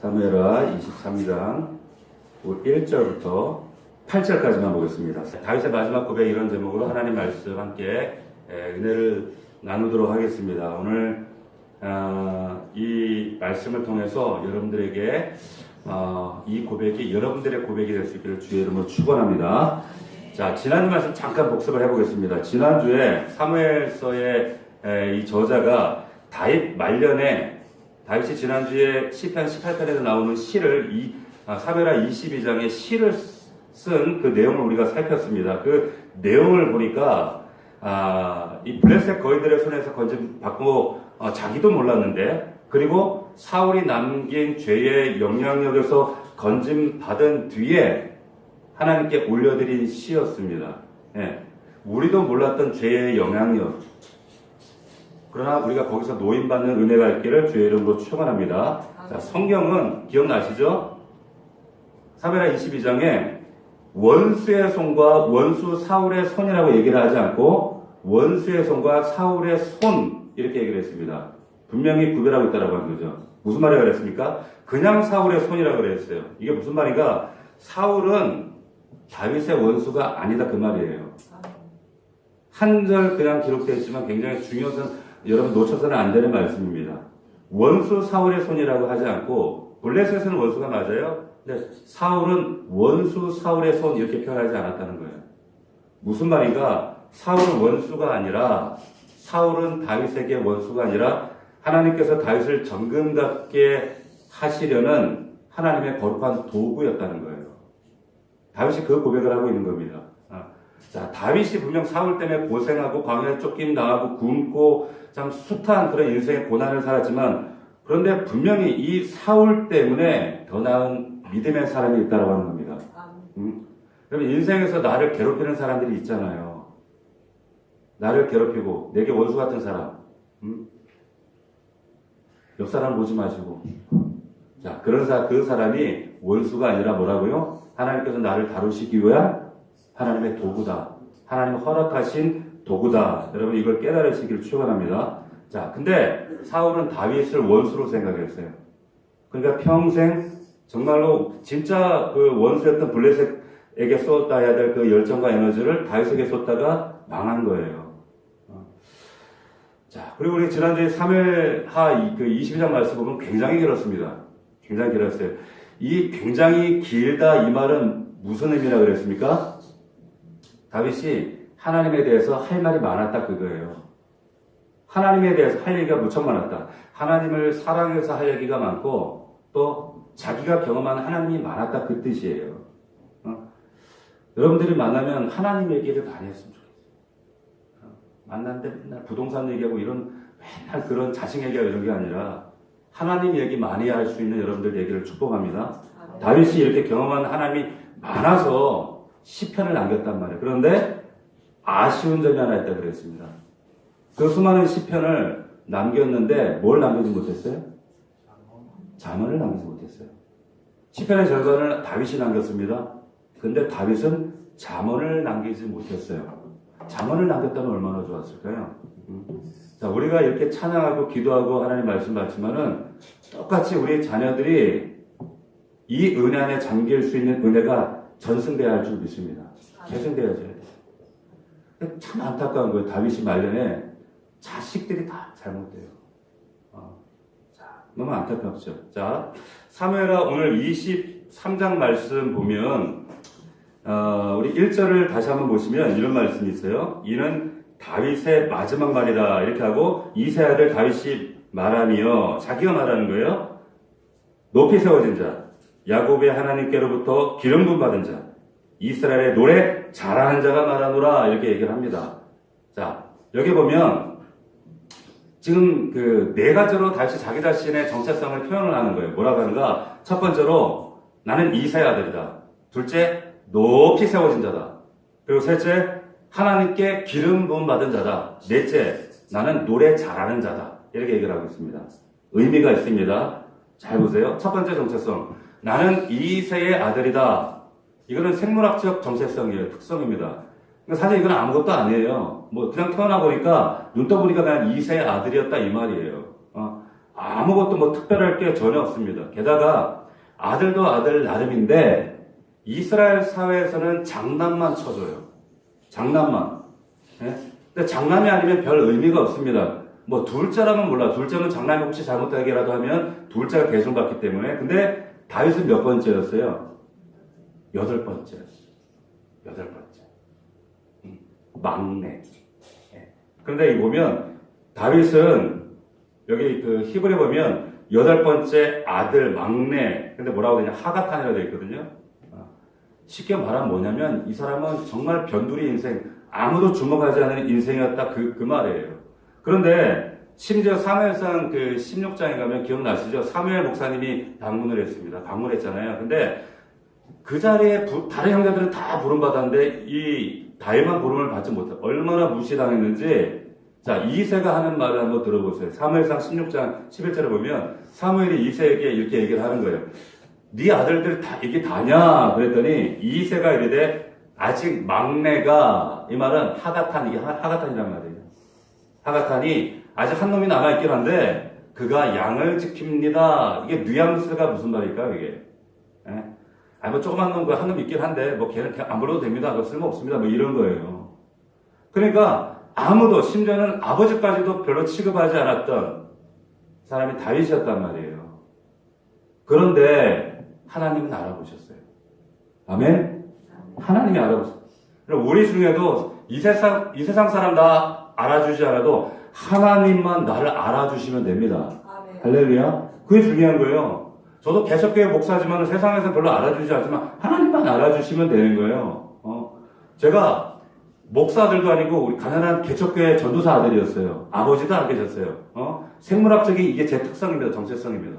사무엘하 23장 1절부터 8절까지만 보겠습니다. 다윗의 마지막 고백 이런 제목으로 하나님 말씀 함께 은혜를 나누도록 하겠습니다. 오늘 이 말씀을 통해서 여러분들에게 이 고백이 여러분들의 고백이 될 수 있기를 주의 이름으로 축원합니다. 자, 지난주 말씀 잠깐 복습을 해보겠습니다. 지난주에 사무엘서의 이 저자가 다윗 말년에 다윗이 지난주에 시편 18편에서 나오는 시를 사무엘하 22장의 시를 쓴 그 내용을 우리가 살폈습니다. 그 내용을 보니까 이 블레셋 거인들의 손에서 건짐 받고 자기도 몰랐는데, 그리고 사울이 남긴 죄의 영향력에서 건짐 받은 뒤에 하나님께 올려드린 시였습니다. 예. 우리도 몰랐던 죄의 영향력, 그러나 우리가 거기서 노인받는 은혜가 있기를 주의 이름으로 축원합니다. 자, 성경은 기억나시죠? 사무엘하 22장에 원수의 손과 원수 사울의 손이라고 얘기를 하지 않고 원수의 손과 사울의 손 이렇게 얘기를 했습니다. 분명히 구별하고 있다라고 하는 거죠. 무슨 말이라고 그랬습니까? 그냥 사울의 손이라고 그랬어요. 이게 무슨 말인가? 사울은 다윗의 원수가 아니다 그 말이에요. 한 절 그냥 기록되어 있지만 굉장히 중요한, 여러분 놓쳐서는 안 되는 말씀입니다. 원수 사울의 손이라고 하지 않고, 블레셋은 원수가 맞아요. 근데 사울은 원수 사울의 손 이렇게 표현하지 않았다는 거예요. 무슨 말인가? 사울은 원수가 아니라, 사울은 다윗에게 원수가 아니라 하나님께서 다윗을 정금답게 하시려는 하나님의 거룩한 도구였다는 거예요. 다윗이 그 고백을 하고 있는 겁니다. 자, 다윗이 분명 사울 때문에 고생하고 광야에 쫓김 당하고 굶고 참 숱한 그런 인생의 고난을 살았지만, 그런데 분명히 이 사울 때문에 더 나은 믿음의 사람이 있다고 하는 겁니다. 그러면 인생에서 나를 괴롭히는 사람들이 있잖아요. 나를 괴롭히고 내게 원수 같은 사람, 옆 사람 보지 마시고, 자, 그 사람이 원수가 아니라 뭐라고요? 하나님께서 나를 다루시기 위한 하나님의 도구다. 하나님 허락하신 도구다. 여러분 이걸 깨달으시기를 축원합니다. 자, 근데 사울은 다윗을 원수로 생각했어요. 그러니까 평생 정말로 진짜 그 원수였던 블레셋에게 쏟아야 될 그 열정과 에너지를 다윗에게 쏟다가 망한 거예요. 자, 그리고 우리 지난주에 사무엘하 22장 말씀 보면 굉장히 길었습니다. 굉장히 길었어요. 이 굉장히 길다 이 말은 무슨 의미라 그랬습니까? 다윗이 하나님에 대해서 할 말이 많았다 그거예요. 하나님에 대해서 할 얘기가 무척 많았다. 하나님을 사랑해서 할 얘기가 많고 또 자기가 경험한 하나님이 많았다 그 뜻이에요. 여러분들이 만나면 하나님 얘기를 많이 했으면 좋겠어요. 만났는데 맨날 부동산 얘기하고 맨날 그런 자식 얘기하고 이런 게 아니라 하나님 얘기 많이 할 수 있는 여러분들 얘기를 축복합니다. 다윗이 이렇게 경험한 하나님이 많아서 시편을 남겼단 말이에요. 그런데 아쉬운 점이 하나 있다고 그랬습니다. 그 수많은 시편을 남겼는데 뭘 남기지 못했어요? 잠언을 남기지 못했어요. 시편의 절반을 다윗이 남겼습니다. 근데 다윗은 잠언을 남기지 못했어요. 잠언을 남겼다면 얼마나 좋았을까요? 자, 우리가 이렇게 찬양하고 기도하고 하나님 말씀 받지만은 똑같이 우리 자녀들이 이 은혜 안에 잠길 수 있는 은혜가 전승돼야 할 줄 믿습니다. 계승돼야죠. 참 안타까운 거예요. 다윗이 말년에 자식들이 다 잘못돼요. 자, 너무 안타깝죠. 자, 사무엘하 오늘 23장 말씀 보면 우리 1절을 다시 한번 보시면 이런 말씀이 있어요. 이는 다윗의 마지막 말이다 이렇게 하고, 이세 아들 다윗이 말하며, 자기가 말하는 거예요. 높이 세워진 자, 야곱의 하나님께로부터 기름 부음 받은 자, 이스라엘의 노래 잘하는 자가 말하노라 이렇게 얘기를 합니다. 자, 여기 보면 지금 네 가지로 다시 자기 자신의 정체성을 표현을 하는 거예요. 뭐라고 하는가? 첫 번째로 나는 이사의 아들이다. 둘째, 높이 세워진 자다. 그리고 셋째, 하나님께 기름 부음 받은 자다. 넷째, 나는 노래 잘하는 자다. 이렇게 얘기를 하고 있습니다. 의미가 있습니다. 잘 보세요. 첫 번째 정체성, 나는 이세의 아들이다. 이거는 생물학적 정체성이에요. 특성입니다. 사실 이건 아무것도 아니에요. 그냥 태어나 보니까 눈 떠보니까 그냥 이세의 아들이었다 이 말이에요. 아무것도 뭐 특별할 게 전혀 없습니다. 게다가 아들도 아들 나름인데 이스라엘 사회에서는 장난만 쳐줘요. 장난만. 예? 근데 장난이 아니면 별 의미가 없습니다. 뭐 둘째라면 몰라. 둘째는 장난이 혹시 잘못되게라도 하면 둘째가 계승받기 때문에. 근데 다윗은 몇 번째였어요? 8번째였어요. 8번째. 막내. 예. 그런데 이 보면 다윗은 여기 그 히브리에 보면 8번째 아들 막내. 근데 뭐라고 되냐? 하가탄이라고 되어 있거든요. 쉽게 말하면 뭐냐면 이 사람은 정말 변두리 인생, 아무도 주목하지 않는 인생이었다 그 말이에요. 그런데 심지어 사무엘상 그 16장에 가면 기억나시죠? 사무엘 목사님이 방문을 했습니다. 방문했잖아요. 근데 그 자리에 다른 형제들은 다 부름받았는데 이 다윗만 부름을 받지 못해. 얼마나 무시당했는지. 자, 이새가 하는 말을 한번 들어보세요. 사무엘상 16장 11절에 보면 사무엘이 이새에게 이렇게 얘기를 하는 거예요. 네 아들들 다 이게 다냐? 그랬더니 이새가 이르되 아직 막내가, 이 말은 하가탄, 이게 하가탄이란 말이에요. 하가탄이 아직 한 놈이 남아있긴 한데 그가 양을 지킵니다. 이게 뉘앙스가 무슨 말일까 이게? 예? 아니 뭐 조그만 놈, 한 놈 있긴 한데 뭐 걔는 그냥 안 불러도 됩니다. 그거 쓸모없습니다. 뭐 이런 거예요. 그러니까 아무도, 심지어는 아버지까지도 별로 취급하지 않았던 사람이 다윗이었단 말이에요. 그런데 하나님은 알아보셨어요. 아멘? 하나님이 알아보셨어요. 우리 중에도 이 세상 사람 다 알아주지 않아도 하나님만 나를 알아주시면 됩니다. 아멘. 할렐루야. 그게 중요한 거예요. 저도 개척교회 목사지만 세상에서 별로 알아주지 않지만 하나님만 알아주시면 되는 거예요. 제가 목사들도 아니고 우리 가난한 개척교회 전도사 아들이었어요. 아버지도 안 계셨어요. 생물학적인 이게 제 특성입니다. 정체성입니다.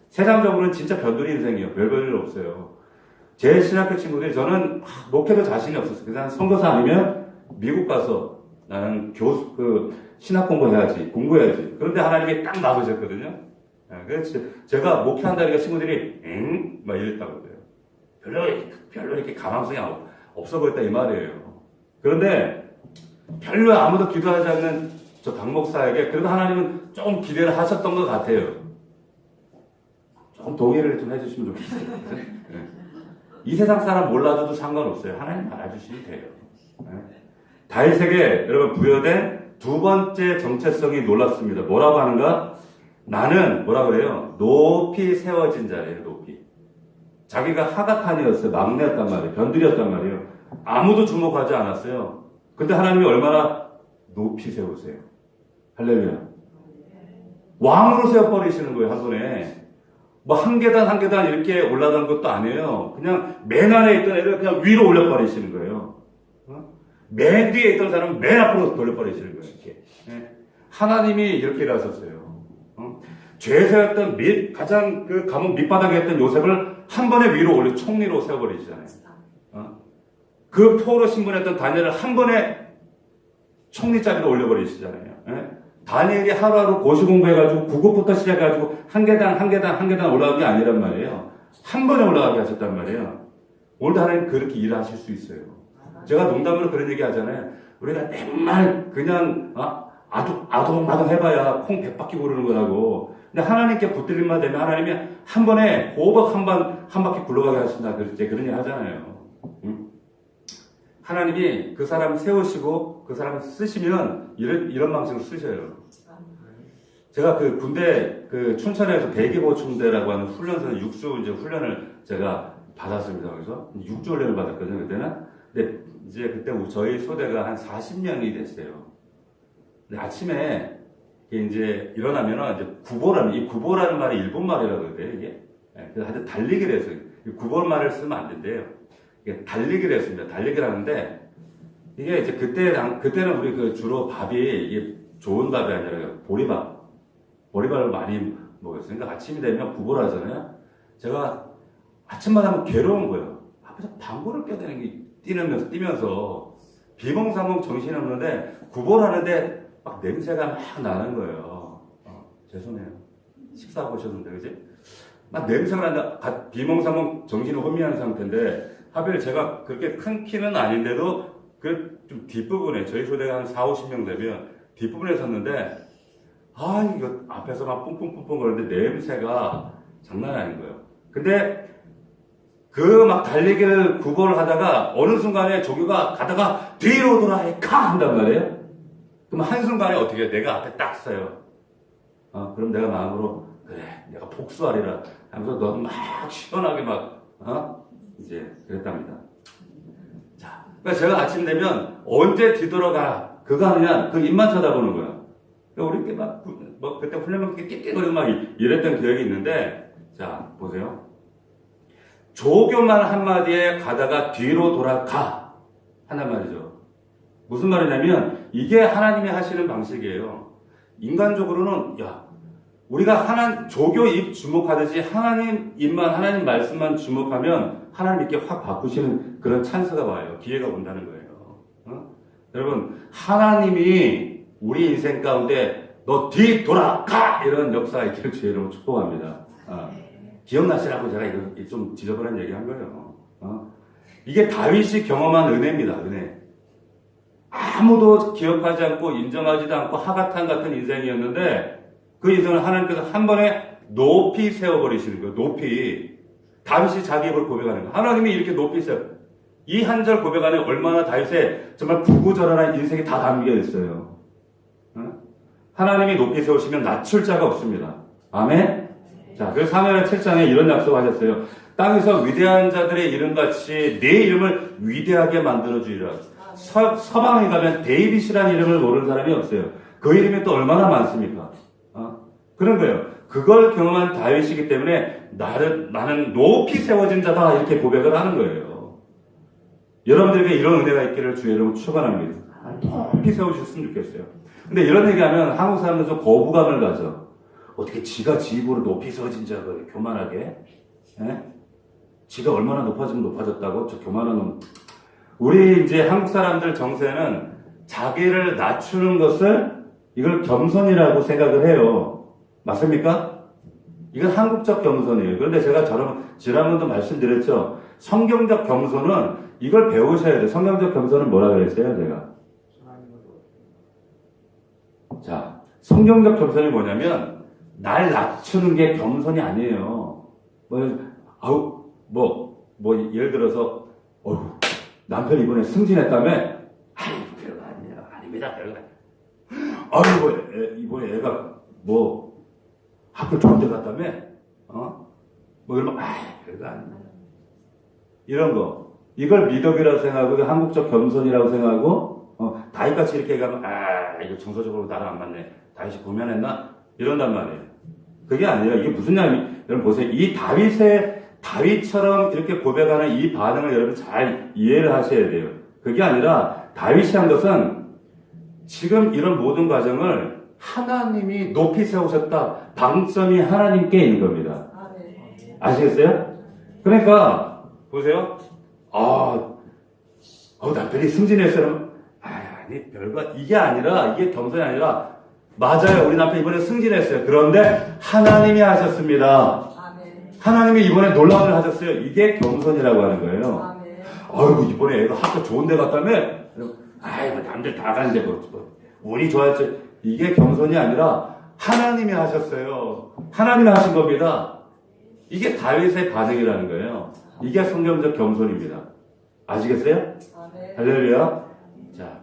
세상적으로는 진짜 변두리 인생이에요. 별별 없어요. 제 신학교 친구들이, 저는 목회도 자신이 없었어요. 그냥 선교사 아니면 미국 가서 나는 신학 공부해야지. 그런데 하나님이 딱 나오셨거든요. 그래서 제가 목회한다니까 친구들이 막 이랬다고 그래요. 별로 이렇게 가망성이 없어 보였다 이 말이에요. 그런데 별로 아무도 기도하지 않는 저 강 목사에게 그래도 하나님은 조금 기대를 하셨던 것 같아요. 조금 동의를 좀 해주시면 좋겠어요. 네. 이 세상 사람 몰라줘도 상관없어요. 하나님 알아주시면 돼요. 네. 다윗에게 여러분 부여된 두 번째 정체성이 놀랍습니다. 뭐라고 하는가? 나는 뭐라 그래요? 높이 세워진 자예요. 높이. 자기가 하가탄이었어요. 막내였단 말이에요. 변두리였단 말이에요. 아무도 주목하지 않았어요. 근데 하나님이 얼마나 높이 세우세요. 할렐루야. 왕으로 세워버리시는 거예요. 한 번에. 뭐 한 계단 한 계단 이렇게 올라가는 것도 아니에요. 그냥 맨 안에 있던 애들 그냥 위로 올려버리시는 거예요. 맨 뒤에 있던 사람은 맨 앞으로 돌려버리시는 거예요. 이렇게. 하나님이 이렇게 일하셨어요. 죄에서였던 가장 그 감옥 밑바닥에 있던 요셉을 한 번에 위로 올려 총리로 세워버리시잖아요. 그 포로 신분했던 다니엘을 한 번에 총리 자리로 올려버리시잖아요. 다니엘이 하루하루 고시 공부해가지고 9급부터 시작해가지고 한 계단 올라간 게 아니란 말이에요. 한 번에 올라가게 하셨단 말이에요. 오늘도 하나님 그렇게 일하실 수 있어요. 제가 농담으로 그런 얘기 하잖아요. 우리가 맨날 그냥 아동마동 해봐야 콩 100바퀴 구르는 거라고. 근데 하나님께 붙들림만 되면 하나님이 한 번에 호박 한 바퀴 굴러가게 하신다. 그런 얘기 하잖아요. 하나님이 그 사람 세우시고 그 사람 쓰시면 이런 방식으로 쓰셔요. 제가 그 군대 춘천에서 대기보충대라고 하는 훈련소에서 6주 이제 훈련을 제가 받았습니다. 그래서 6주 훈련을 받았거든요. 그때는. 근데 이제 그때 저희 소대가 한 40명이 됐어요. 근데 아침에 이제 일어나면은 이제 이 구보라는 말이 일본 말이라고 그래요, 이게. 그래서 하여튼 달리기를 했어요. 구보 말을 쓰면 안 된대요. 이게 달리기를 했습니다. 달리기를 하는데, 이게 이제 그때는 우리 주로 밥이, 이게 좋은 밥이 아니라 보리밥을 많이 먹었어요. 그러니까 아침이 되면 구보를 하잖아요. 제가 아침마다 하면 괴로운 거예요. 앞에서 방구를 껴대는 게 뛰면서 비몽사몽 정신이 없는데, 구보를 하는데 막 냄새가 막 나는 거예요. 죄송해요. 식사하고 오셨는데, 그지? 막 냄새가 난다. 비몽사몽 정신을 혼미한 상태인데, 하필 제가 그렇게 큰 키는 아닌데도 좀 뒷부분에, 저희 소대가 한 4, 50명 되면 뒷부분에 섰는데 이거 앞에서 막 뿡뿡뿡뿡 거리는데 냄새가 장난이 아닌 거예요. 근데 그 막 달리기를 구보를 하다가 어느 순간에 조교가 가다가 뒤로 돌아 카 한단 말이에요. 그럼 한순간에 어떻게 해요? 내가 앞에 딱 서요. 그럼 내가 마음으로 그래 내가 복수하리라 하면서 너는 막 시원하게 이제 그랬답니다. 자, 그러니까 제가 아침 되면 언제 뒤돌아가 그거 하느냐 그 입만 쳐다보는 거야. 그러니까 우리 그때 훈련병 끽끽거리고 막 이랬던 기억이 있는데 자 보세요. 조교만 한마디에 가다가 뒤로 돌아가 한단 말이죠. 무슨 말이냐면 이게 하나님이 하시는 방식이에요. 인간적으로는 우리가 조교 입 주목하듯이 하나님 입만 하나님 말씀만 주목하면 하나님께 확 바꾸시는 그런 찬스가 와요. 기회가 온다는 거예요. 여러분 하나님이 우리 인생 가운데 너 뒤 돌아가 이런 역사가 있기를 주의 이름으로 축복합니다. 기억나시라고 제가 이거 좀 지저분한 얘기 한 거예요. 이게 다윗이 경험한 은혜입니다. 은혜. 아무도 기억하지 않고 인정하지도 않고 하가탄 같은 인생이었는데 그 인생을 하나님께서 한 번에 높이 세워버리시는 거예요. 높이. 다윗이 자기 입을 고백하는 거예요. 하나님이 이렇게 높이 세워. 이 한 절 고백 안에 얼마나 다윗의 정말 부구절한한 인생이 다 담겨 있어요. 하나님이 높이 세우시면 낮출 자가 없습니다. 아멘? 자, 그래서 사무엘 7장에 이런 약속을 하셨어요. 땅에서 위대한 자들의 이름같이 내 이름을 위대하게 만들어주리라. 서방에 가면 데이빗이라는 이름을 모르는 사람이 없어요. 그 이름이 또 얼마나 많습니까? 그런 거예요. 그걸 경험한 다윗이기 때문에 나는 높이 세워진 자다 이렇게 고백을 하는 거예요. 여러분들에게 이런 은혜가 있기를 주의 이름으로 축원합니다. 높이 세우셨으면 좋겠어요. 근데 이런 얘기하면 한국 사람들 좀 거부감을 가져. 어떻게 지가 지 입으로 높이 세워진 자가 교만하게? 지가 얼마나 높아지면 높아졌다고? 저 교만한 놈. 우리 이제 한국 사람들 정세는 자기를 낮추는 것을 이걸 겸손이라고 생각을 해요. 맞습니까? 이건 한국적 겸손이에요. 그런데 제가 지난번도 말씀드렸죠. 성경적 겸손은 이걸 배우셔야 돼요. 성경적 겸손은 뭐라 그랬어요, 제가? 자, 성경적 겸손이 뭐냐면 날 낮추는 게 겸손이 아니에요. 예를 들어서 남편이 이번에 승진했다며? 별거 아니에요. 아닙니다. 별거 아니에요. 이번에 애가 학교 좋은 데 갔다며? 이러면, 별거 아니에요. 이런 거. 이걸 미덕이라고 생각하고, 한국적 겸손이라고 생각하고, 다윗같이 이렇게 가면, 이거 정서적으로 나랑 안 맞네. 다윗이 고면했나? 이런단 말이에요. 그게 아니라, 이게 무슨 얘기냐면, 여러분 보세요. 이 다윗처럼 이렇게 고백하는 이 반응을 여러분 잘 이해를 하셔야 돼요. 그게 아니라 다윗이 한 것은 지금 이런 모든 과정을 하나님이 높이 세우셨다. 방점이 하나님께 있는 겁니다. 아시겠어요? 그러니까 보세요. 남편이 승진했어요. 아니 별거 이게 아니라 이게 겸손이 아니라 맞아요. 우리 남편 이번에 승진했어요. 그런데 하나님이 하셨습니다. 하나님이 이번에 놀라움을 하셨어요. 이게 겸손이라고 하는 거예요. 아이고, 이번에 애가 학교 좋은 데 갔다며? 남들 다 가는데, 운이 좋았지. 이게 겸손이 아니라 하나님이 하셨어요. 하나님이 하신 겁니다. 이게 다윗의 반응이라는 거예요. 이게 성경적 겸손입니다. 아시겠어요? 할렐루야. 자,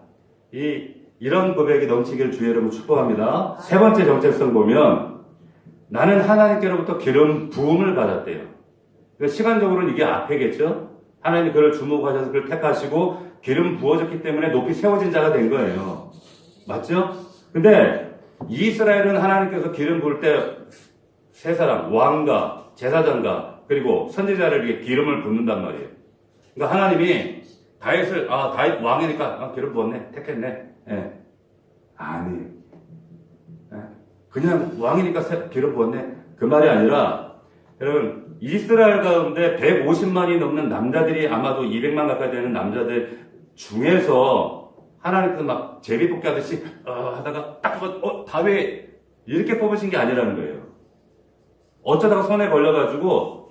이런 고백이 넘치기를 주의 이름으로 축복합니다. 세 번째 정체성 보면, 나는 하나님께로부터 기름 부음을 받았대요. 그러니까 시간적으로는 이게 앞에겠죠? 하나님이 그를 주목하셔서 그를 택하시고 기름 부어졌기 때문에 높이 세워진 자가 된 거예요. 맞죠? 근데 이스라엘은 하나님께서 기름 부을 때 세 사람, 왕과 제사장과 그리고 선지자를 위해 기름을 붓는단 말이에요. 그러니까 하나님이 다윗 왕이니까 기름 부었네, 택했네. 아니. 그냥 왕이니까 기름 부었네. 그 말이 아니라 여러분 이스라엘 가운데 150만이 넘는 남자들이 아마도 200만 가까이 되는 남자들 중에서 하나님께서 막 제비뽑기 하듯이 하다가 딱 다윗 이렇게 뽑으신 게 아니라는 거예요. 어쩌다가 손에 걸려가지고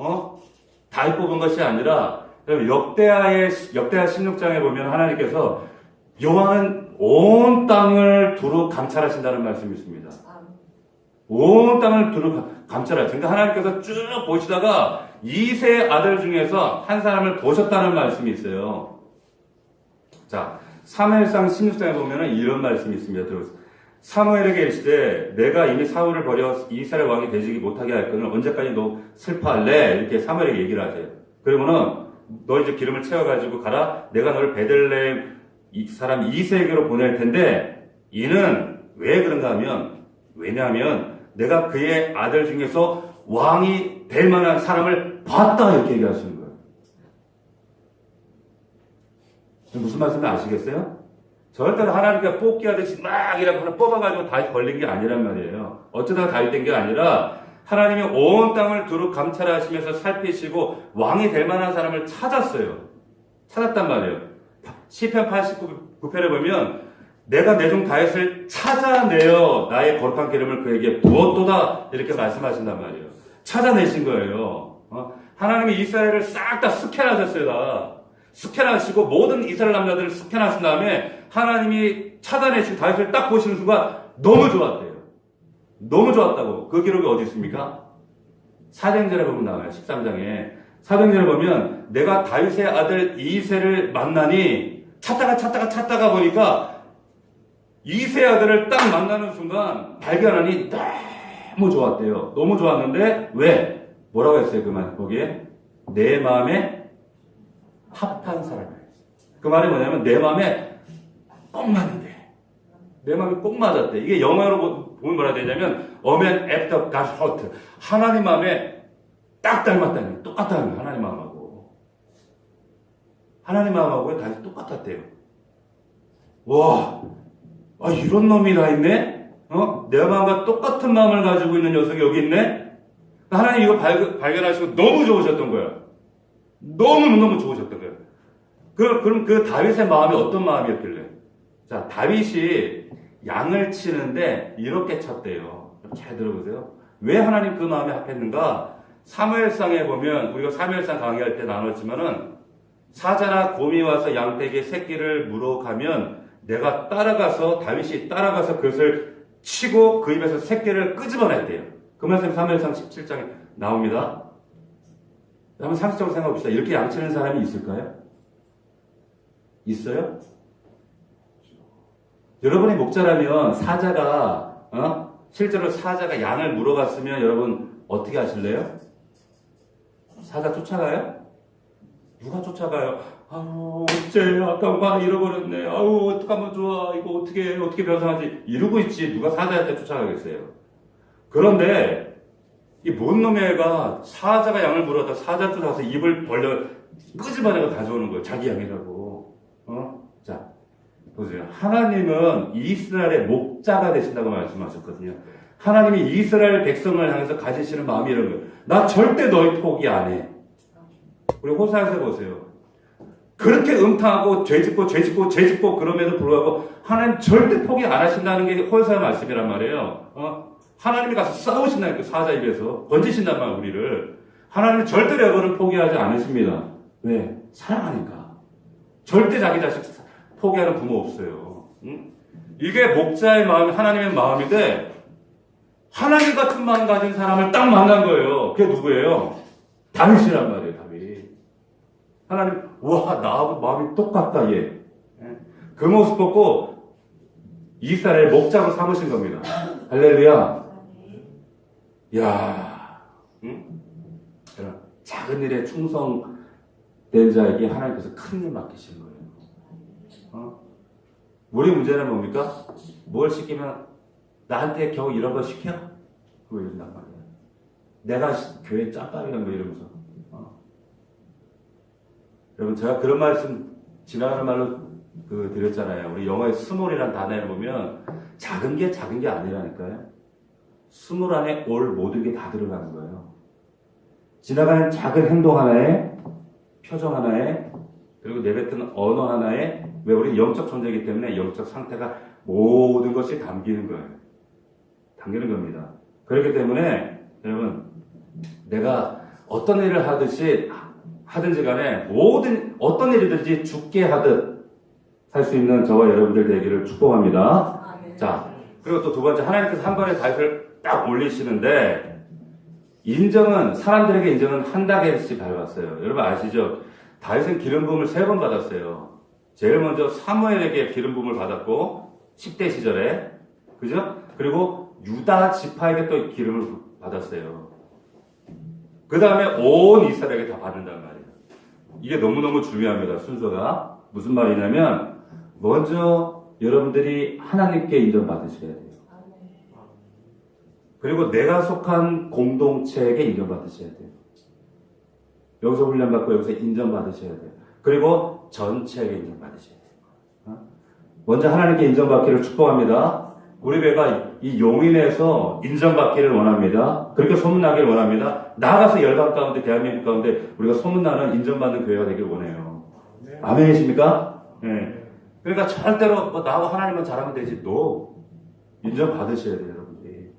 다윗 뽑은 것이 아니라 역대하 16장에 보면 하나님께서 여호와는 온 땅을 두루 감찰하신다는 말씀이 있습니다. 온 땅을 두루 감찰하시고, 그러니까 하나님께서 쭉 보시다가 이세 아들 중에서 한 사람을 보셨다는 말씀이 있어요. 자, 사무엘상 16장에 보면은 이런 말씀이 있습니다. 들어보세요. 사무엘에게 이르시되 내가 이미 사울을 버려 이스라엘 왕이 되지 못하게 할 거는 언제까지 너 슬퍼할래? 이렇게 사무엘에게 얘기를 하세요. 그러면은 너 이제 기름을 채워가지고 가라. 내가 너를 베들레헴 사람 이세에게로 보낼 텐데 이는 왜 그런가 하면 왜냐하면 내가 그의 아들 중에서 왕이 될 만한 사람을 봤다 이렇게 얘기하시는 거예요. 무슨 말씀인지 아시겠어요? 절대로 하나님께 뽑기 하듯이 막 이렇게 뽑아가지고 다시 걸린 게 아니란 말이에요. 어쩌다가 다시 된 게 아니라 하나님이 온 땅을 두루 감찰하시면서 살피시고 왕이 될 만한 사람을 찾았어요. 찾았단 말이에요. 시편 89편에 보면 내가 내 종 다윗을 찾아내어 나의 거룩한 기름을 그에게 부었도다 이렇게 말씀하신단 말이에요. 찾아내신 거예요. 하나님이 이스라엘을 싹 다 스캔하셨어요. 다. 스캔하시고 모든 이스라엘 남자들을 스캔하신 다음에 하나님이 찾아내신 다윗을 딱 보시는 순간 너무 좋았대요. 너무 좋았다고. 그 기록이 어디 있습니까? 사도행전에 보면 나와요. 13장에. 사도행전에 보면 내가 다윗의 아들 이새를 만나니 찾다가 보니까 이새 아들을 딱 만나는 순간 발견하니 너무 좋았대요. 너무 좋았는데 왜? 뭐라고 했어요? 그 말 거기에? 내 마음에 합한 사람이에요. 그 말이 뭐냐면 내 마음에 꼭 맞는데 내 마음이 꼭 맞았대. 이게 영어로 보면 뭐라 되냐면 A man after God's heart. 하나님 마음에 딱 닮았다는 거예요. 똑같다는 거예요. 하나님 마음하고. 하나님 마음하고 다시 똑같았대요. 와, 이런 놈이 다 있네? 내 마음과 똑같은 마음을 가지고 있는 녀석이 여기 있네? 하나님 이거 발견하시고 너무 좋으셨던 거예요. 너무너무 좋으셨던 거예요. 그럼 그 다윗의 마음이 어떤 마음이었길래? 자, 다윗이 양을 치는데 이렇게 쳤대요. 잘 들어보세요. 왜 하나님 그 마음에 합했는가? 사무엘상에 보면, 우리가 사무엘상 강의할 때 나눴지만은, 사자나 곰이 와서 양떼에게 새끼를 물어가면, 다윗이 따라가서 그것을 치고 그 입에서 새끼를 끄집어냈대요. 그 말씀 사무엘상 17장에 나옵니다. 한번 상식적으로 생각해 봅시다. 이렇게 양치는 사람이 있을까요? 있어요? 여러분이 목자라면 실제로 사자가 양을 물어갔으면 여러분 어떻게 하실래요? 사자 쫓아가요? 누가 쫓아가요? 어째 아까 막 잃어버렸네. 어떡하면 좋아. 이거 어떻게 변상하지? 이러고 있지. 누가 사자한테 쫓아가겠어요? 그런데 이 뭔 놈의 애가 사자가 양을 물어다 사자 쫓아가서 입을 벌려 끄집어내고 가져오는 거예요. 자기 양이라고. 자, 보세요. 하나님은 이스라엘의 목자가 되신다고 말씀하셨거든요. 하나님이 이스라엘 백성을 향해서 가지시는 마음이 이런 거예요. 나 절대 너희 포기 안 해. 우리 호사에서 보세요. 그렇게 음탕하고 죄짓고 그럼에도 불구하고 하나님 절대 포기 안 하신다는 게 호사의 말씀이란 말이에요. 하나님이 가서 싸우신다니까 사자 입에서 건지신단 말이에요. 우리를. 하나님은 절대로 여러분을 포기하지 않으십니다. 왜? 사랑하니까. 절대 자기 자식 포기하는 부모 없어요. 응? 이게 목자의 마음이 하나님의 마음인데 하나님 같은 마음 가진 사람을 딱 만난 거예요. 그게 누구예요? 다윗이란 말이에요. 다윗. 하나님, 나하고 마음이 똑같다 얘. 그 모습 보고 이스라엘 목자로 삼으신 겁니다. 할렐루야. 야, 응? 작은 일에 충성된 자에게 하나님께서 큰 일 맡기신 거예요. 우리 문제는 뭡니까? 뭘 시키면 나한테 겨우 이런 거 시켜? 그거 이런단 말이에요. 내가 교회 짬밥이란 거 이러면서. 여러분, 제가 그런 말씀 지나가는 말로 드렸잖아요. 우리 영어의 스몰이라는 단어를 보면 작은 게 아니라니까요. 스몰 안에 올 모든 게 다 들어가는 거예요. 지나가는 작은 행동 하나에, 표정 하나에, 그리고 내뱉은 언어 하나에, 왜 우리 영적 존재이기 때문에 영적 상태가 모든 것이 담기는 거예요. 담기는 겁니다. 그렇기 때문에 여러분, 내가 어떤 일을 하든지 간에 어떤 일이든지 죽게 하듯 살 수 있는 저와 여러분들 되기를 축복합니다. 자, 그리고 또 두 번째, 하나님께서 한 번에 다윗을 딱 올리시는데 인정은 사람들에게 인정은 한 달씩 밟았어요. 여러분 아시죠? 다윗은 기름 부음을 3번 받았어요. 제일 먼저 사무엘에게 기름 부음을 받았고 10대 시절에 그죠? 그리고 유다 지파에게 또 기름을 받았어요. 그 다음에 온 이스라엘에게 다 받는단 말이에요. 이게 너무너무 중요합니다. 순서가 무슨 말이냐면 먼저 여러분들이 하나님께 인정받으셔야 돼요. 그리고 내가 속한 공동체에게 인정받으셔야 돼요. 여기서 훈련받고 여기서 인정받으셔야 돼요. 그리고 전체에게 인정받으셔야 돼요. 먼저 하나님께 인정받기를 축복합니다. 우리 교회가 이 용인에서 인정받기를 원합니다. 그렇게 소문나기를 원합니다. 나아가서 열방 가운데 대한민국 가운데 우리가 소문나는 인정받는 교회가 되길 원해요. 아멘이십니까? 네. 그러니까 절대로 나하고 하나님만 잘하면 되지. 인정받으셔야 돼요, 여러분들이.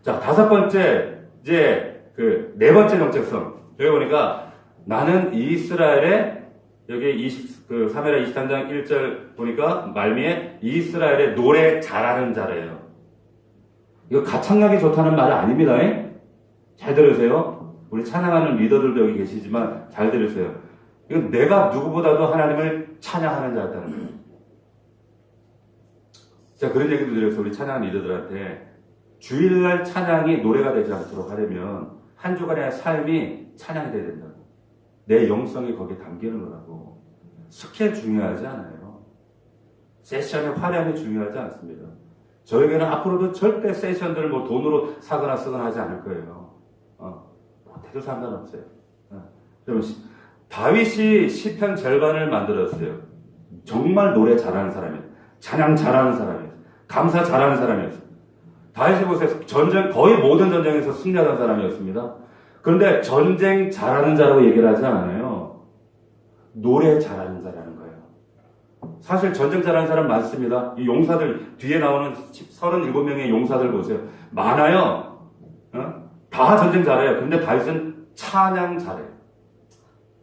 자, 5번째, 이제 네 번째 정체성. 여기 보니까 나는 이스라엘의 여기 사무엘하 23장 1절 보니까 말미에 이스라엘의 노래 잘하는 자래요. 이거 가창력이 좋다는 말은 아닙니다. 잘 들으세요. 우리 찬양하는 리더들도 여기 계시지만 잘 들으세요. 이건 내가 누구보다도 하나님을 찬양하는 자였다는 거예요. 자, 그런 얘기도 드렸어요. 우리 찬양 리더들한테. 주일날 찬양이 노래가 되지 않도록 하려면 한 주간의 삶이 찬양이 돼야 된다고. 내 영성이 거기에 담기는 거라고. 스케일 중요하지 않아요. 세션의 화려함이 중요하지 않습니다. 저에게는 앞으로도 절대 세션들을 뭐 돈으로 사거나 쓰거나 하지 않을 거예요. 못해도 상관없어요. 여러분, 다윗이 시편 절반을 만들었어요. 정말 노래 잘하는 사람이에요. 찬양 잘하는 사람이에요. 감사 잘하는 사람이었어요. 다윗이 보세요. 거의 모든 전쟁에서 승리하던 사람이었습니다. 그런데 전쟁 잘하는 자라고 얘기를 하지 않아요. 노래 잘하는 자라는 거예요. 사실 전쟁 잘하는 사람 많습니다. 이 용사들, 뒤에 나오는 37명의 용사들 보세요. 많아요. 다 전쟁 잘해요. 근데 다윗은 찬양 잘해요.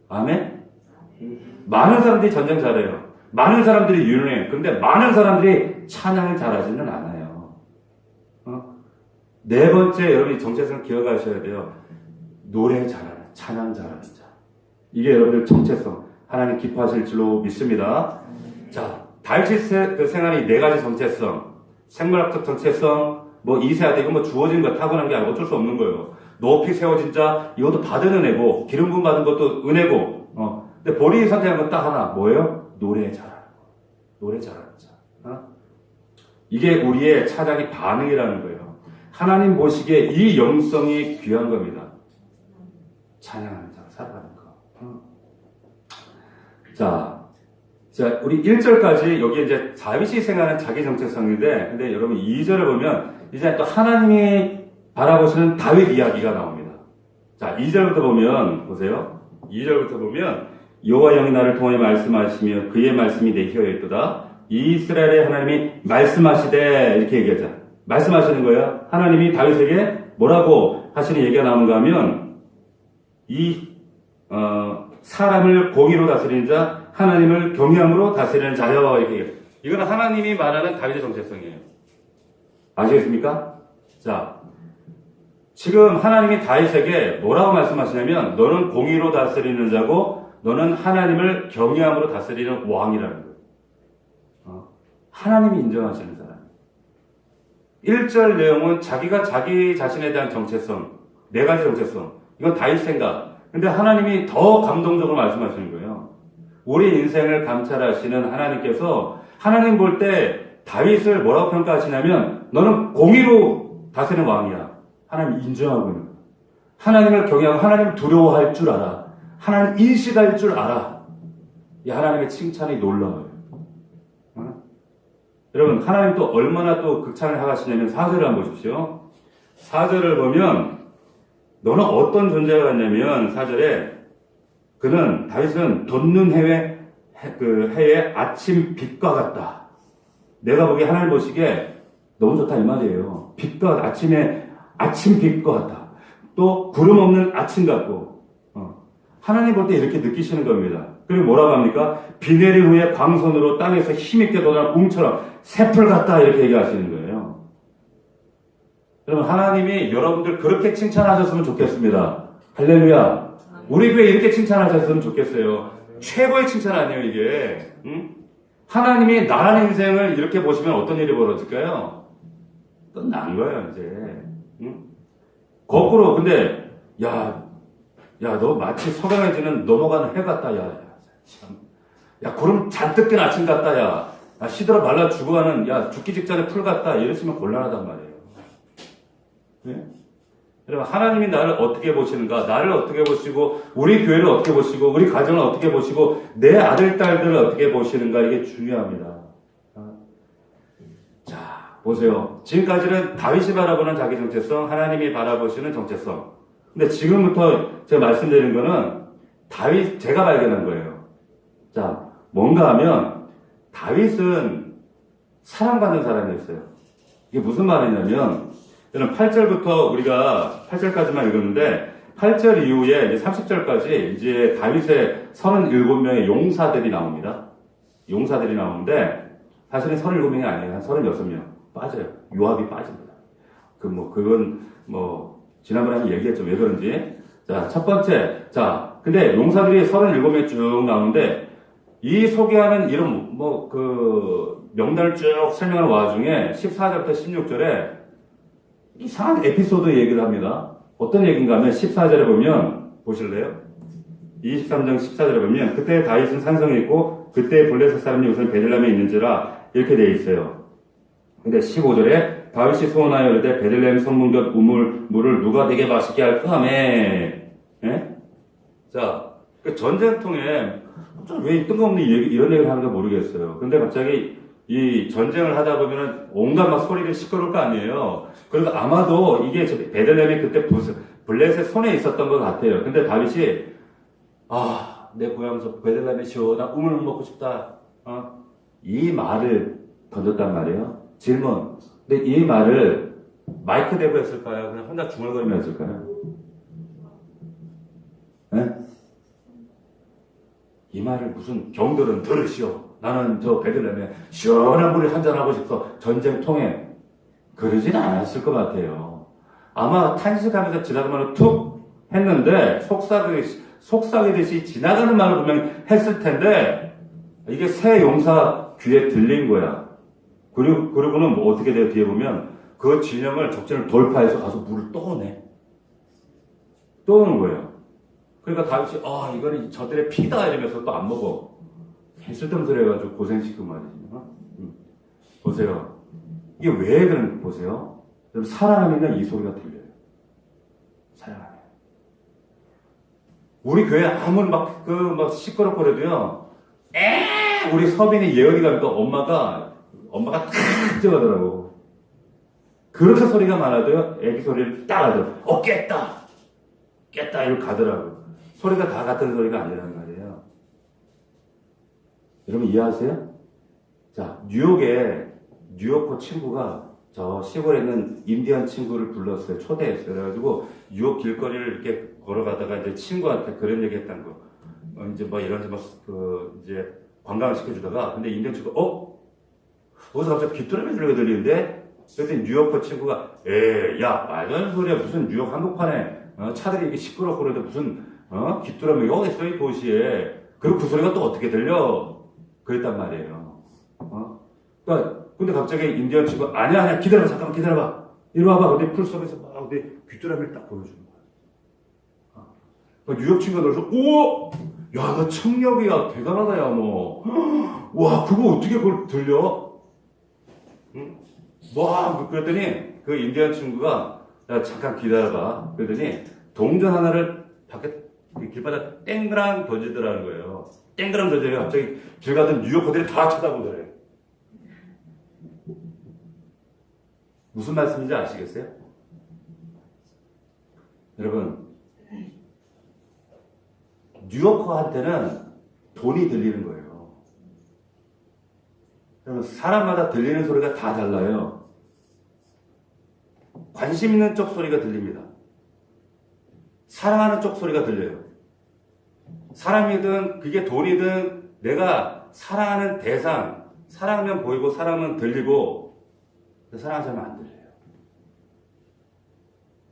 아멘? 많은 사람들이 전쟁 잘해요. 많은 사람들이 유능해요. 그런데 많은 사람들이 찬양을 잘하지는 않아요. 네 번째, 여러분이 정체성을 기억하셔야 돼요. 노래 잘하는, 찬양 잘하는 자. 이게 여러분들 정체성, 하나님 기뻐하실 줄로 믿습니다. 자, 다윗의 생활이 4가지 정체성, 생물학적 정체성, 뭐 이세하다, 이건 뭐 주어진 거, 타고난 게 아니고 어쩔 수 없는 거예요. 높이 세워진 자, 이것도 받은 은혜고, 기름 부음 받은 것도 은혜고, 근데 본인이 선택한 건 딱 하나, 뭐예요? 노래 잘하는 거. 노래 잘하는 자. 이게 우리의 찬양의 반응이라는 거예요. 하나님 보시기에 이 영성이 귀한 겁니다. 찬양하는 자로 살아가는 거. 자, 우리 1절까지 여기 이제 다윗이 생각하는 자기 정체성인데, 근데 여러분 2절을 보면 이제 또 하나님이 바라보시는 다윗 이야기가 나옵니다. 자, 2절부터 보면, 보세요. 2절부터 보면, 여호와 영이 나를 통하여 말씀하시며 그의 말씀이 내 혀에 있도다. 이스라엘의 하나님이 말씀하시되, 이렇게 얘기하자. 말씀하시는 거예요. 하나님이 다윗에게 뭐라고 하시는 얘기가 나오는가 하면, 사람을 공의로 다스리는 자, 하나님을 경외함으로 다스리는 자여, 이렇게 얘기해요. 이건 하나님이 말하는 다윗의 정체성이에요. 아시겠습니까? 자, 지금 하나님이 다윗에게 뭐라고 말씀하시냐면, 너는 공의로 다스리는 자고, 너는 하나님을 경외함으로 다스리는 왕이라는 거예요. 하나님이 인정하시는 사람. 1절 내용은 자기가 자기 자신에 대한 정체성, 4가지 정체성. 이건 다윗 생각. 근데 하나님이 더 감동적으로 말씀하시는 거예요. 우리 인생을 감찰하시는 하나님께서 하나님 볼 때 다윗을 뭐라고 평가하시냐면 너는 공의로 다스리는 왕이야. 하나님 인정하고 있는 거야. 하나님을 경외하고 하나님을 두려워할 줄 알아. 하나님 인식할 줄 알아. 이 하나님의 칭찬이 놀라워요. 여러분, 하나님 또 얼마나 또 극찬을 하시냐면 4절을 한번 보십시오. 4절을 보면 너는 어떤 존재가 같냐면 4절에 그는 다윗은 돋는 해의 아침 빛과 같다. 내가 보기에 하나님 보시기에 너무 좋다 이 말이에요. 빛과 아침 빛과 같다. 또 구름 없는 아침 같고 하나님 볼 때 이렇게 느끼시는 겁니다. 그리고 뭐라고 합니까? 비 내린 후에 광선으로 땅에서 힘있게 돋아난 웅처럼 새풀 같다 이렇게 얘기하시는 거예요. 여러분, 하나님이 여러분들 그렇게 칭찬하셨으면 좋겠습니다. 할렐루야. 우리 교회 이렇게 칭찬하셨으면 좋겠어요. 최고의 칭찬 아니에요, 이게. 응? 하나님이 나라는 인생을 이렇게 보시면 어떤 일이 벌어질까요? 끝난 거예요, 이제. 응? 거꾸로, 근데, 야, 너 마치 서강해지는 넘어가는 해 같다, 야, 참. 야, 구름 잔뜩 낀 아침 같다, 야. 시들어 말라 죽어가는, 야, 죽기 직전에 풀 같다. 이러시면 곤란하단 말이에요. 네? 여러분, 하나님이 나를 어떻게 보시는가, 나를 어떻게 보시고, 우리 교회를 어떻게 보시고, 우리 가정을 어떻게 보시고, 내 아들, 딸들을 어떻게 보시는가, 이게 중요합니다. 자, 보세요. 지금까지는 다윗이 바라보는 자기 정체성, 하나님이 바라보시는 정체성. 근데 지금부터 제가 말씀드리는 거는 제가 발견한 거예요. 자, 뭔가 하면, 다윗은 사랑받는 사람이었어요. 이게 무슨 말이냐면, 저는 8절부터 우리가 8절까지만 읽었는데 8절 이후에 이제 30절까지 이제 다윗의 37명의 용사들이 나옵니다. 용사들이 나오는데 사실은 37명이 아니에요. 한 36명 빠져요. 요압이 빠집니다. 그건 지난번에 한번 얘기했죠. 왜 그런지. 자, 첫 번째. 자, 근데 용사들이 37명 쭉 나오는데 이 소개하는 이런 명단을 쭉 설명하는 와중에 14절부터 16절에 이상한 에피소드 얘기를 합니다. 어떤 얘기인가 하면 14절에 보면 보실래요? 23장 14절에 보면 그때 다윗은 산성에 있고 그때 블레셋 사람이 우선 베들레헴에 있는지라 이렇게 되어 있어요. 근데 15절에 다윗이 소원하여 이르되 베들레헴 성문곁 우물물을 누가 되게 맛있게 할까 하며 예? 자, 그 전쟁통에 왜 뜬금없는 이런 얘기를 하는가 모르겠어요. 근데 갑자기 이 전쟁을 하다 보면은 온갖 막 소리가 시끄러울 거 아니에요. 그러니까 아마도 이게 베들레헴이 그때 블레셋 손에 있었던 것 같아요. 근데 다윗이 내 고향에서 베들레헴에 시원한 우물 먹고 싶다. 이 말을 던졌단 말이에요. 질문. 근데 이 말을 마이크 대고 했을까요? 그냥 혼자 중얼거리며 했을까요? 네? 이 말을 무슨 경들은 들으시오. 나는 저 베들레헴에 시원한 물을 한잔하고 싶어. 전쟁통에. 그러진 않았을 것 같아요. 아마 탄식하면서 지나가는 말을 툭 했는데 속삭이듯이 지나가는 말을 분명히 했을 텐데 이게 새 용사 귀에 들린 거야. 그리고는 어떻게 돼요? 뒤에 보면 그 진영을 적진을 돌파해서 가서 물을 떠오네. 떠오는 거예요. 그러니까 다윗이 이거는 저들의 피다 이러면서 또 안 먹어. 쓸데없는 소리 해가지고 고생시키고 말이지. 보세요. 이게 왜 그런지 보세요. 사랑하면 이 소리가 들려요. 사랑하면. 우리 교회 아무리 막 시끄럽고래도요. 우리 서빈이 예언이가 또 엄마가 탁 들어가더라고. 그렇게 소리가 많아도요. 애기 소리를 딱 하더라고. 깼다 이러고 가더라고. 소리가 다 같은 소리가 아니라는 말이에요. 여러분 이해하세요? 자, 뉴요커 친구가 저 시골에 있는 인디언 친구를 불렀어요. 초대했어요. 그래가지고 뉴욕 길거리를 이렇게 걸어가다가 이제 친구한테 그런 얘기 했다는 거. 이제 이제 관광을 시켜주다가 근데 인디언 친구가 어디서 갑자기 귀뚜라미 소리가 들리는데? 그랬더니 뉴요커 친구가 야 말도 안 되는 소리야. 무슨 뉴욕 한복판에 차들이 이렇게 시끄럽고 그러는데 무슨 귀뚜라미가 어디 있어 이 도시에. 그리고 그 소리가 또 어떻게 들려? 그랬단 말이에요. 근데 갑자기 인디언 친구가 아니야 기다려봐 잠깐만 기다려봐 이리 와봐. 근데 풀 속에서 막 근데 귀뚜라미를 딱 보여주는 거야. 뉴욕 친구가 그래서 우와 야 너 청력이야 대단하다 야 너. 와 그거 어떻게 그걸 들려? 응? 그랬더니 그 인디언 친구가 야 잠깐 기다려봐. 그랬더니 동전 하나를 밖에 길바닥 땡그랑 던지더라는 거예요. 땡그랑 던지더니 갑자기 길 가던 뉴요커들이 다 쳐다보더래. 무슨 말씀인지 아시겠어요? 여러분, 뉴요커한테는 돈이 들리는 거예요. 여러분, 사람마다 들리는 소리가 다 달라요. 관심 있는 쪽 소리가 들립니다. 사랑하는 쪽 소리가 들려요. 사람이든 그게 돈이든 내가 사랑하는 대상, 사랑하면 보이고 사랑하면 들리고 사랑하지 않으면 안 들려요.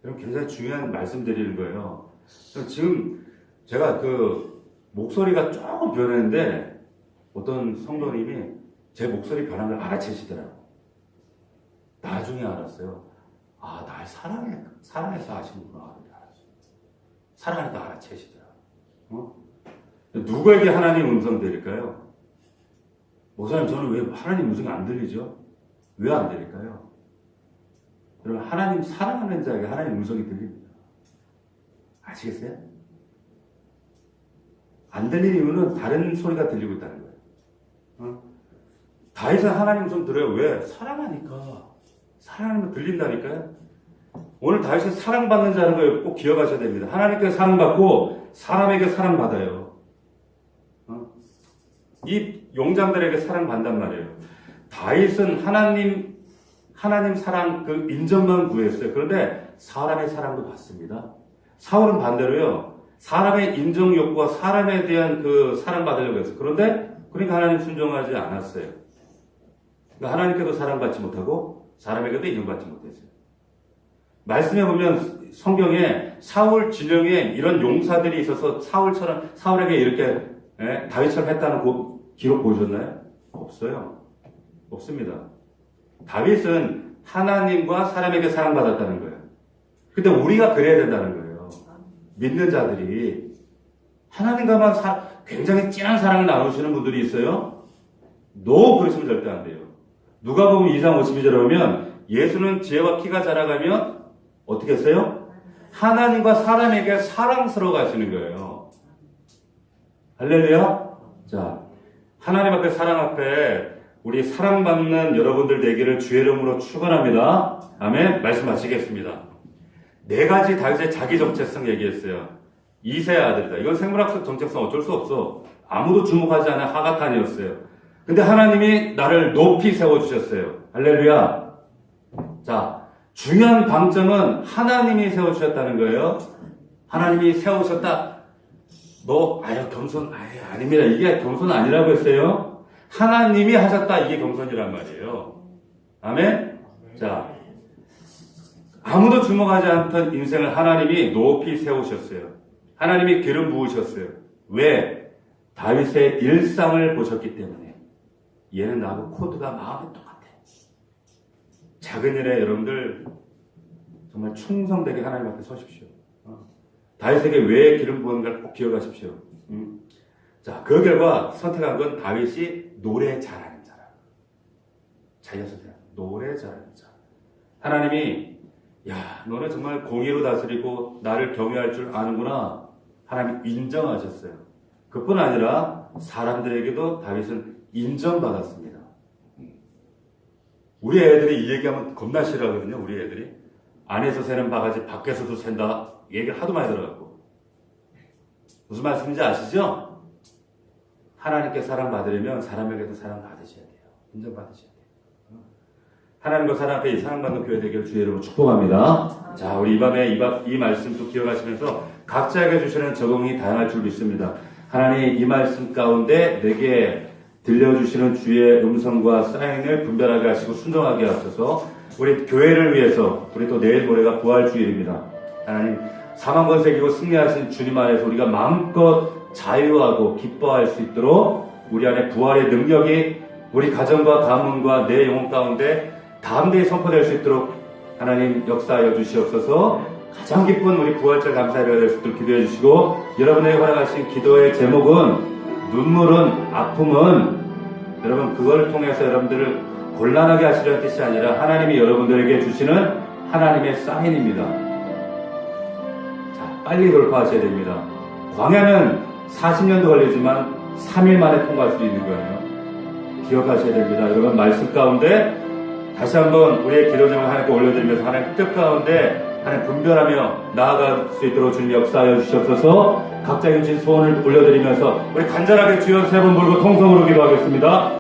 여러분 굉장히 중요한 말씀 드리는 거예요. 지금 제가 목소리가 조금 변했는데 어떤 성도님이 제 목소리 변한 걸 알아채시더라고요. 나중에 알았어요. 아, 날 사랑해서 아시는구나. 알았어요. 사랑하니까 알아채시더라고요. 누구에게 하나님 음성 들릴까요? 목사님, 저는 왜 하나님 음성이 안 들리죠? 왜 안 들릴까요? 여러분, 하나님 사랑하는 자에게 하나님 음성이 들립니다. 아시겠어요? 안 들리는 이유는 다른 소리가 들리고 있다는 거예요. 다윗은 하나님 음성 들어요. 왜? 사랑하니까. 사랑하면 들린다니까요. 오늘 다윗은 사랑받는 자는 걸 꼭 기억하셔야 됩니다. 하나님께 사랑받고 사람에게 사랑받아요. 이 용장들에게 사랑받단 말이에요. 다윗은 하나님 사랑 인정만 구했어요. 그런데 사람의 사랑도 받습니다. 사울은 반대로요. 사람의 인정 욕구와 사람에 대한 사랑받으려고 했어요. 그러니까 하나님 순종하지 않았어요. 그러니까 하나님께도 사랑받지 못하고 사람에게도 인정받지 못했어요. 말씀해 보면 성경에 사울 진영에 이런 용사들이 있어서 사울에게 이렇게 다윗처럼 했다는 기록 보셨나요? 없어요. 없습니다. 다윗은 하나님과 사람에게 사랑받았다는 거예요. 근데 우리가 그래야 된다는 거예요. 믿는 자들이 하나님과만 굉장히 진한 사랑을 나누시는 분들이 있어요. 그러시면 절대 안 돼요. 누가복음 2장 52절에 보면 예수는 지혜와 키가 자라가면 어떻게 했어요? 하나님과 사람에게 사랑스러워 가시는 거예요. 할렐루야. 자, 하나님 앞에 사랑 앞에 우리 사랑받는 여러분들 되기를 주의 이름으로 축원합니다. 아멘. 말씀 마치겠습니다. 4가지 다윗의 자기 정체성 얘기했어요. 2세 아들이다. 이건 생물학적 정체성 어쩔 수 없어. 아무도 주목하지 않은 하가탄이었어요. 근데 하나님이 나를 높이 세워주셨어요. 할렐루야. 자, 중요한 방점은 하나님이 세워주셨다는 거예요. 하나님이 세우셨다. 겸손, 아닙니다. 이게 겸손 아니라고 했어요. 하나님이 하셨다. 이게 겸손이란 말이에요. 아멘? 자, 아무도 주목하지 않던 인생을 하나님이 높이 세우셨어요. 하나님이 기름 부으셨어요. 왜? 다윗의 일상을 보셨기 때문에. 얘는 나하고 코드가 마음이 똑같아. 작은 일에 여러분들 정말 충성되게 하나님 앞에 서십시오. 다윗에게 왜 기름 부은가를 꼭 기억하십시오. 자, 그 결과 선택한 건 다윗이 노래 잘하는 자라. 자기가 선택한 노래 잘하는 자. 하나님이 너는 정말 공의로 다스리고 나를 경외할 줄 아는구나. 하나님 인정하셨어요. 그뿐 아니라 사람들에게도 다윗은 인정받았습니다. 우리 애들이 이 얘기하면 겁나 싫어하거든요. 우리 애들이 안에서 새는 바가지 밖에서도 샌다. 얘기를 하도 많이 들어갖고 무슨 말씀인지 아시죠? 하나님께 사랑받으려면 사람에게도 사랑받으셔야 돼요. 인정받으셔야 돼요. 하나님과 사람 앞에 이 사랑받는 교회 되기를 주의 이름으로 축복합니다. 자, 우리 이 밤에 이 말씀도 기억하시면서 각자에게 주시는 적응이 다양할 줄 믿습니다. 하나님, 이 말씀 가운데 내게 들려주시는 주의 음성과 사인을 분별하게 하시고 순종하게 하셔서 우리 교회를 위해서 우리 또 내일 모레가 부활주일입니다. 하나님, 사망 권세 이기고 승리하신 주님 안에서 우리가 마음껏 자유하고 기뻐할 수 있도록 우리 안에 부활의 능력이 우리 가정과 가문과 내 영혼 가운데 담대히 선포될 수 있도록 하나님 역사하여 주시옵소서. 가장 기쁜 우리 부활절 감사를 될 수 있도록 기도해 주시고, 여러분에게 허락하신 기도의 제목은 눈물은 아픔은 여러분 그걸 통해서 여러분들을 곤란하게 하시려는 뜻이 아니라 하나님이 여러분들에게 주시는 하나님의 사인입니다. 자, 빨리 돌파하셔야 됩니다. 광야는 40년도 걸리지만 3일 만에 통과할 수 있는 거예요. 기억하셔야 됩니다. 여러분 말씀 가운데 다시 한번 우리의 기도 제목을 하나님께 올려드리면서 하나님 뜻 가운데 하나님 분별하며 나아갈 수 있도록 주님 역사하여 주시옵소서. 각자 주신 소원을 올려드리면서 우리 간절하게 주여 세 번 부르고 통성으로 기도하겠습니다.